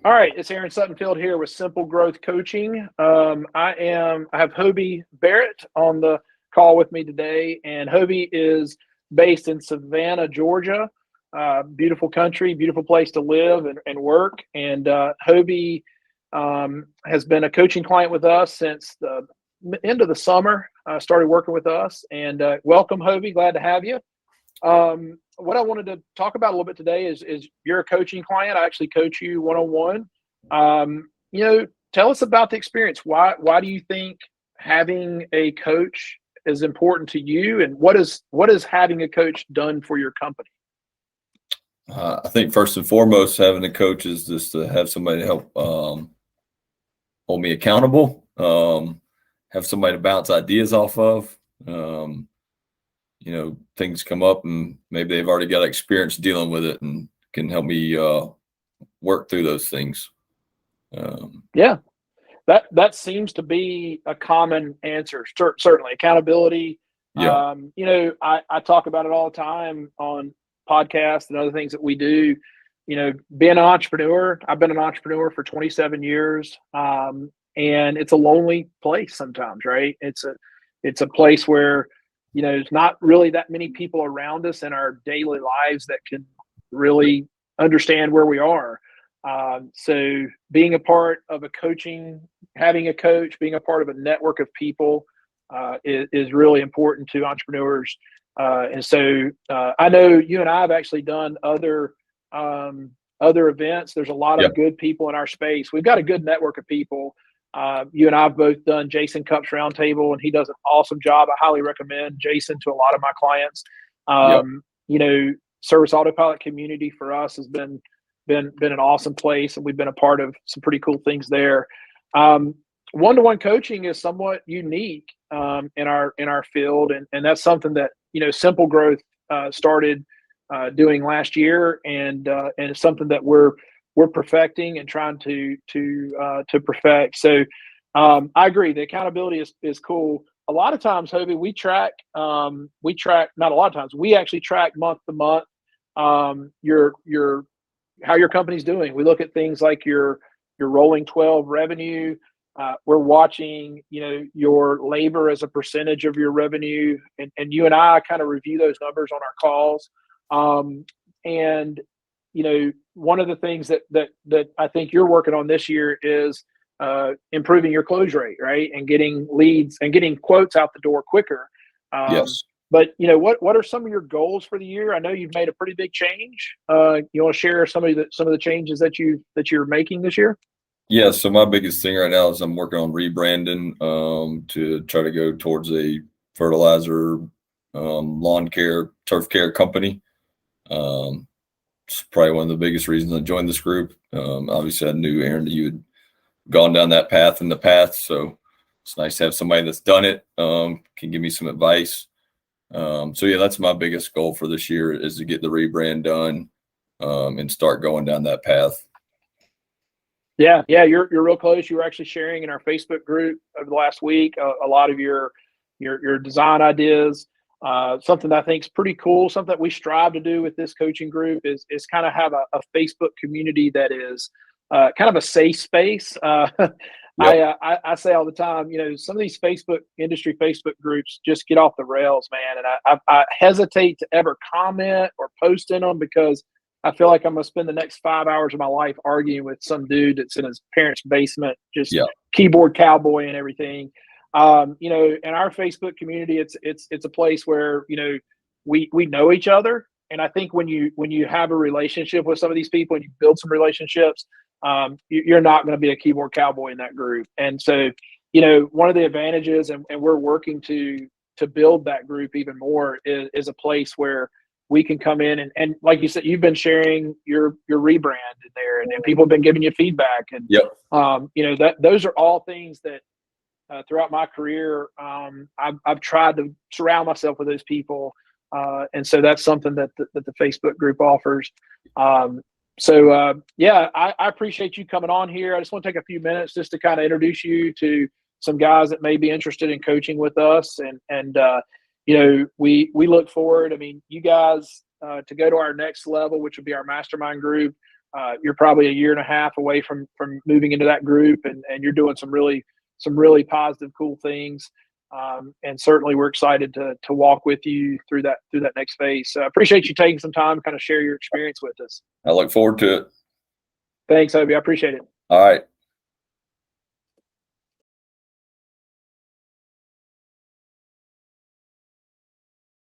All right, it's Aaron Suttonfield here with Simple Growth Coaching. I have Hobie Barrett on the call with me today, and Hobie is based in Savannah, Georgia. Beautiful country, beautiful place to live and work. And Hobie has been a coaching client with us since the end of the summer. Started working with us, and welcome, Hobie. Glad to have you. What I wanted to talk about a little bit today is you're a coaching client. I actually coach you one-on-one. Tell us about the experience. Why do you think having a coach is important to you, and what is having a coach done for your company? I think first and foremost, having a coach is just to have somebody to help hold me accountable, have somebody to bounce ideas off of. Things come up and maybe they've already got experience dealing with it and can help me work through those things. Yeah, that seems to be a common answer. Certainly accountability. Yeah. I talk about it all the time on podcasts and other things that we do. Being an entrepreneur, I've been an entrepreneur for 27 years. And it's a lonely place sometimes, right? It's a place where there's not really that many people around us in our daily lives that can really understand where we are. So being a part of having a coach, being a part of a network of people is really important to entrepreneurs. And so I know you and I have actually done other events. There's a lot of good people in our space. We've got a good network of people. You and I have both done Jason Cupp's Roundtable, and he does an awesome job. I highly recommend Jason to a lot of my clients. Service Autopilot community for us has been an awesome place, and we've been a part of some pretty cool things there. One-to-one coaching is somewhat unique in our field, and that's something that SimpleGrowth started doing last year, and it's something that we're perfecting and trying to perfect. So I agree. The accountability is cool. A lot of times, Hobie, we track, not a lot of times, we actually track month to month, how your company's doing. We look at things like your rolling 12 revenue. We're watching, your labor as a percentage of your revenue, and you and I kind of review those numbers on our calls. One of the things that I think you're working on this year is improving your close rate, right? And getting leads and getting quotes out the door quicker. Yes. But what are some of your goals for the year? I know you've made a pretty big change. You want to share some of the changes that you're making this year? Yeah. So my biggest thing right now is I'm working on rebranding to try to go towards a fertilizer, lawn care, turf care company. It's probably one of the biggest reasons I joined this group. Obviously, I knew, Aaron, that you had gone down that path in the past, so it's nice to have somebody that's done it, can give me some advice. That's my biggest goal for this year is to get the rebrand done and start going down that path. Yeah, you're real close. You were actually sharing in our Facebook group over the last week a lot of your design ideas. Something that I think is pretty cool. Something that we strive to do with this coaching group is kind of have a Facebook community that is kind of a safe space. I say all the time, some of these industry Facebook groups just get off the rails, man. And I hesitate to ever comment or post in them because I feel like I'm going to spend the next 5 hours of my life arguing with some dude that's in his parents' basement, just keyboard cowboy and everything. In our Facebook community, it's a place where, we know each other. And I think when you have a relationship with some of these people and you build some relationships, you're not going to be a keyboard cowboy in that group. And so, one of the advantages, and we're working to build that group even more, is a place where we can come in and like you said, you've been sharing your rebrand in there, and people have been giving you feedback. And those are all things that throughout my career, I've tried to surround myself with those people. And so that's something that the Facebook group offers. I appreciate you coming on here. I just want to take a few minutes just to kind of introduce you to some guys that may be interested in coaching with us. We look forward. I mean, you guys to go to our next level, which would be our mastermind group. You're probably a year and a half away from moving into that group, and you're doing some really positive, cool things. And certainly we're excited to walk with you through that next phase. So I appreciate you taking some time to kind of share your experience with us. I look forward to it. Thanks, Hobie. I appreciate it. All right.